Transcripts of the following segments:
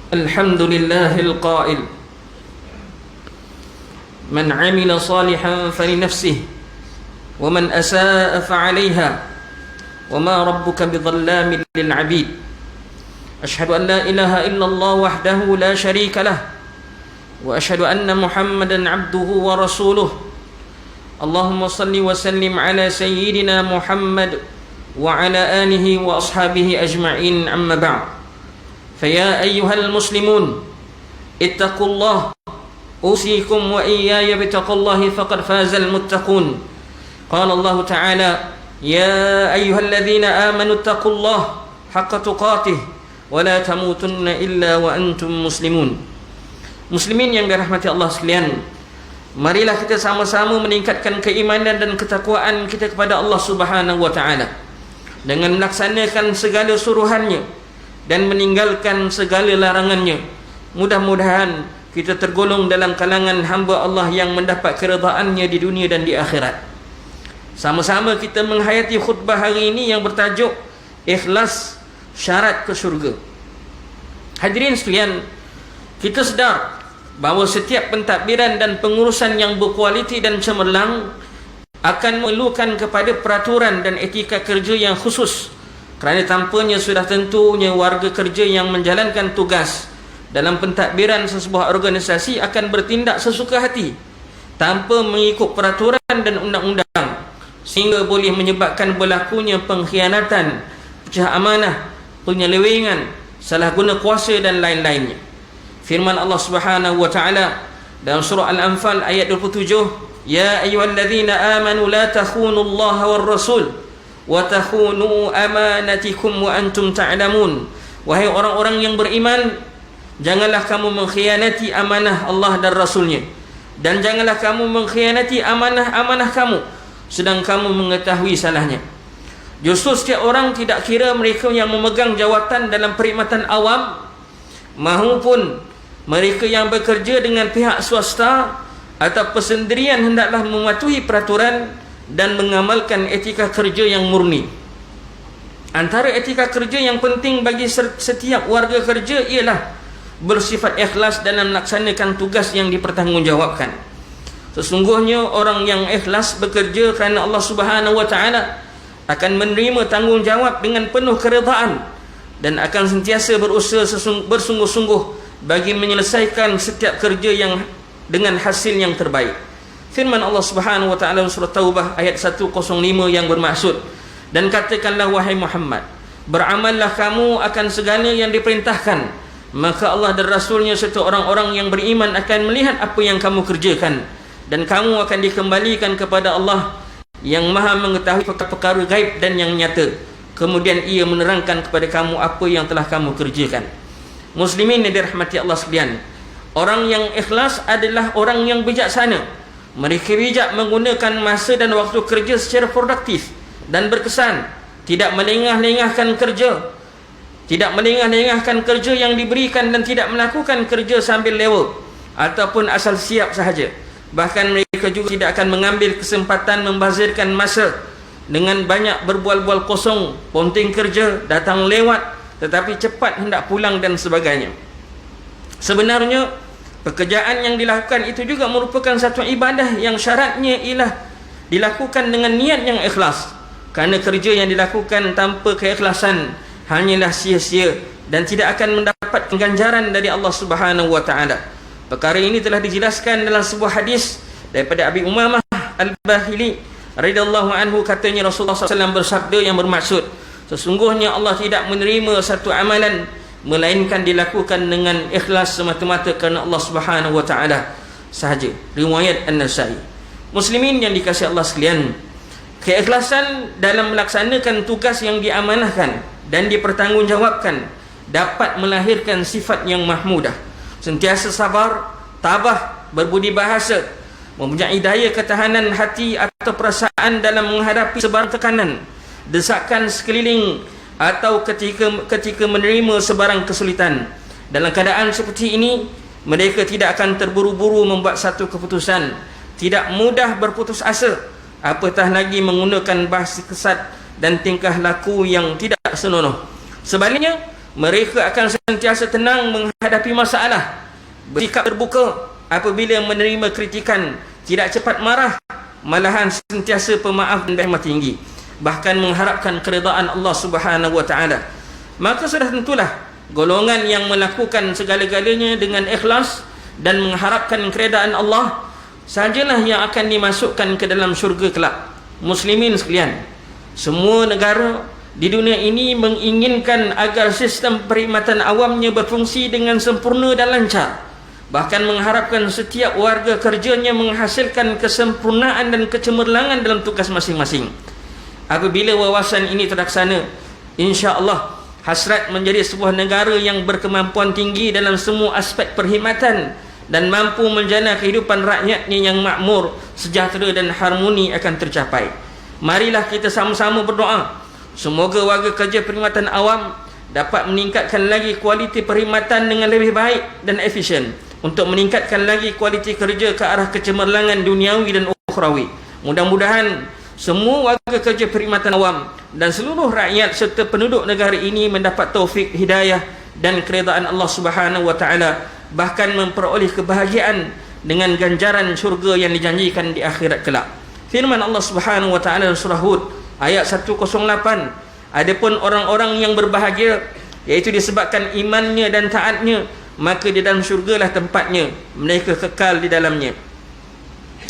الحمد لله القائل من عمل صالحا فلنفسه ومن أساء فعليها وما ربك بظلام للعبيد أشهد أن لا إله إلا الله وحده لا شريك له وأشهد أن محمدا عبده ورسوله اللهم صل وسلم على سيدنا محمد وعلى آله وأصحابه أجمعين أما بعد فيا أيها المسلمون اتقوا الله أوصيكم وإياي بتقوى الله فقد فاز المتقون قال الله تعالى يا أيها الذين آمنوا اتقوا الله حق تقاته ولا تموتن إلا وأنتم مسلمون. Muslimin yang dirahmati Allah sekalian, marilah kita sama-sama meningkatkan keimanan dan ketakwaan kita kepada Allah Subhanahu wa taala dengan melaksanakan segala suruhannya dan meninggalkan segala larangannya. Mudah-mudahan kita tergolong dalam kalangan hamba Allah yang mendapat keredaannya di dunia dan di akhirat. Sama-sama kita menghayati khutbah hari ini yang bertajuk Ikhlas Syarat ke Syurga. Hadirin sekalian, kita sedar bahawa setiap pentadbiran dan pengurusan yang berkualiti dan cemerlang akan memerlukan kepada peraturan dan etika kerja yang khusus, kerana tanpanya sudah tentunya warga kerja yang menjalankan tugas dalam pentadbiran sesebuah organisasi akan bertindak sesuka hati tanpa mengikut peraturan dan undang-undang, sehingga boleh menyebabkan berlakunya pengkhianatan, pecah amanah, penyelewengan, salah guna kuasa dan lain-lainnya. Firman Allah Subhanahu wa taala dalam surah Al-Anfal ayat 27, ya ayyuhalladzina amanu la takhunu Allah war rasul wa takhunu amanatikum wa antum ta'lamun. Wahai orang-orang yang beriman, janganlah kamu mengkhianati amanah Allah dan Rasulnya, dan janganlah kamu mengkhianati amanah-amanah kamu sedang kamu mengetahui salahnya. Justru setiap orang, tidak kira mereka yang memegang jawatan dalam perkhidmatan awam maupun mereka yang bekerja dengan pihak swasta atau persendirian, hendaklah mematuhi peraturan dan mengamalkan etika kerja yang murni. Antara etika kerja yang penting bagi setiap warga kerja ialah bersifat ikhlas dalam melaksanakan tugas yang dipertanggungjawabkan. Sesungguhnya orang yang ikhlas bekerja kerana Allah Subhanahu wa taala akan menerima tanggungjawab dengan penuh keredaan dan akan sentiasa berusaha bersungguh-sungguh bagi menyelesaikan setiap kerja yang dengan hasil yang terbaik. Firman Allah Subhanahu wa taala surah Taubah ayat 105 yang bermaksud, dan katakanlah wahai Muhammad, beramallah kamu akan segala yang diperintahkan, maka Allah dan Rasulnya serta orang-orang yang beriman akan melihat apa yang kamu kerjakan, dan kamu akan dikembalikan kepada Allah yang maha mengetahui perkara gaib dan yang nyata. Kemudian ia menerangkan kepada kamu apa yang telah kamu kerjakan. Muslimin yang dirahmati Allah sekalian, orang yang ikhlas adalah orang yang bijaksana. Mereka bijak menggunakan masa dan waktu kerja secara produktif dan berkesan, tidak melengah-lengahkan kerja, yang diberikan, dan tidak melakukan kerja sambil lewa ataupun asal siap sahaja. Bahkan mereka juga tidak akan mengambil kesempatan membazirkan masa dengan banyak berbual-bual kosong, ponting kerja, datang lewat tetapi cepat hendak pulang dan sebagainya. Sebenarnya pekerjaan yang dilakukan itu juga merupakan satu ibadah yang syaratnya ialah dilakukan dengan niat yang ikhlas, kerana kerja yang dilakukan tanpa keikhlasan hanyalah sia-sia dan tidak akan mendapat ganjaran dari Allah Subhanahu wa taala. Perkara ini telah dijelaskan dalam sebuah hadis daripada Abi Umamah Al-Bahili radhiyallahu anhu, katanya Rasulullah SAW bersabda yang bermaksud, sesungguhnya Allah tidak menerima satu amalan melainkan dilakukan dengan ikhlas semata-mata kerana Allah Subhanahu wa taala sahaja. Riwayat An-Nasai. Muslimin yang dikasihi Allah sekalian, keikhlasan dalam melaksanakan tugas yang diamanahkan dan dipertanggungjawabkan dapat melahirkan sifat yang mahmudah, sentiasa sabar, tabah, berbudi bahasa, mempunyai daya ketahanan hati atau perasaan dalam menghadapi sebarang tekanan, desakan sekeliling, atau ketika menerima sebarang kesulitan. Dalam keadaan seperti ini, mereka tidak akan terburu-buru membuat satu keputusan, tidak mudah berputus asa, apatah lagi menggunakan bahasa kesat dan tingkah laku yang tidak senonoh. Sebaliknya, Mereka akan sentiasa tenang menghadapi masalah, bersikap terbuka apabila menerima kritikan, tidak cepat marah, malahan sentiasa pemaaf dan rahmat tinggi, bahkan mengharapkan keridaan Allah Subhanahu wa taala. Maka sudah tentulah golongan yang melakukan segala-galanya dengan ikhlas dan mengharapkan keridaan Allah sajalah yang akan dimasukkan ke dalam syurga kelak. Muslimin sekalian, semua negara di dunia ini menginginkan agar sistem perkhidmatan awamnya berfungsi dengan sempurna dan lancar, bahkan mengharapkan setiap warga kerjanya menghasilkan kesempurnaan dan kecemerlangan dalam tugas masing-masing. Apabila wawasan ini terlaksana, insya-Allah hasrat menjadi sebuah negara yang berkemampuan tinggi dalam semua aspek perkhidmatan dan mampu menjana kehidupan rakyatnya yang makmur, sejahtera dan harmoni akan tercapai. Marilah kita sama-sama berdoa semoga warga kerja perkhidmatan awam dapat meningkatkan lagi kualiti perkhidmatan dengan lebih baik dan efisien untuk meningkatkan lagi kualiti kerja ke arah kecemerlangan duniawi dan ukhrawi. Mudah-mudahan semua warga kerja perkhidmatan awam dan seluruh rakyat serta penduduk negara ini mendapat taufik, hidayah dan keredaan Allah Subhanahu wa taala, bahkan memperoleh kebahagiaan dengan ganjaran syurga yang dijanjikan di akhirat kelak. Firman Allah Subhanahu wa taala dalam surah Hud ayat 108, adapun orang-orang yang berbahagia, iaitu disebabkan imannya dan taatnya, maka di dalam syurgalah tempatnya, mereka kekal di dalamnya.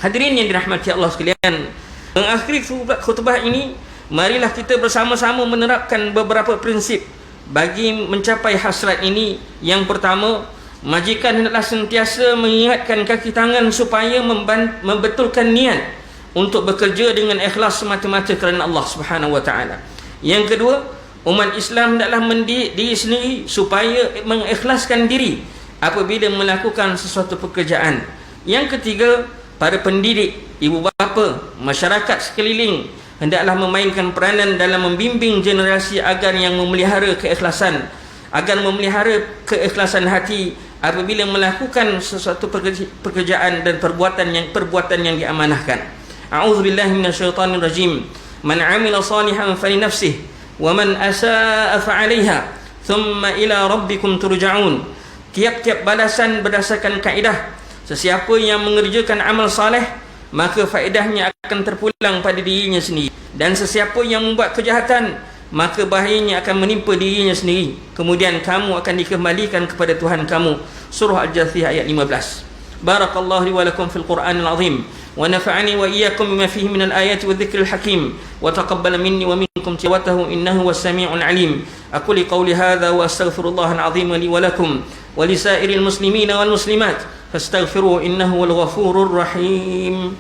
Hadirin yang dirahmati Allah sekalian, mengakhiri khutbah ini, marilah kita bersama-sama menerapkan beberapa prinsip bagi mencapai hasrat ini. Yang pertama, majikan hendaklah sentiasa mengingatkan kaki tangan supaya membetulkan niat untuk bekerja dengan ikhlas semata-mata kerana Allah Subhanahu wa taala. Yang kedua, umat Islam hendaklah mendidik diri sendiri supaya mengikhlaskan diri apabila melakukan sesuatu pekerjaan. Yang ketiga, para pendidik, ibu bapa, masyarakat sekeliling hendaklah memainkan peranan dalam membimbing generasi agar yang memelihara keikhlasan, hati apabila melakukan sesuatu pekerjaan dan perbuatan yang diamanahkan. A'udzubillahi minasyaitonir rajim. Man 'amila salihan falinafsihi wa man asaa'a fa'alaiha thumma ila rabbikum turja'un. Tiap-tiap balasan berdasarkan kaedah, sesiapa yang mengerjakan amal saleh maka faedahnya akan terpulang pada dirinya sendiri, dan sesiapa yang membuat kejahatan maka bahayanya akan menimpa dirinya sendiri, kemudian kamu akan dikembalikan kepada Tuhan kamu. Surah Al-Jathiyah ayat 15. Barakallahu li wa lakum fil Qur'anil azim wa nafa'ani wa iyyakum bima fihi minal ayati wadh-dhikril hakim wa taqabbal minni wa minkum tilawatahu innahu was-sami'ul 'alim. Aqulu qawli hadha wa astaghfirullahal azim li wa lakum wa lisairil muslimina wal muslimat fastaghfiruhu innahu wal ghafurur rahim.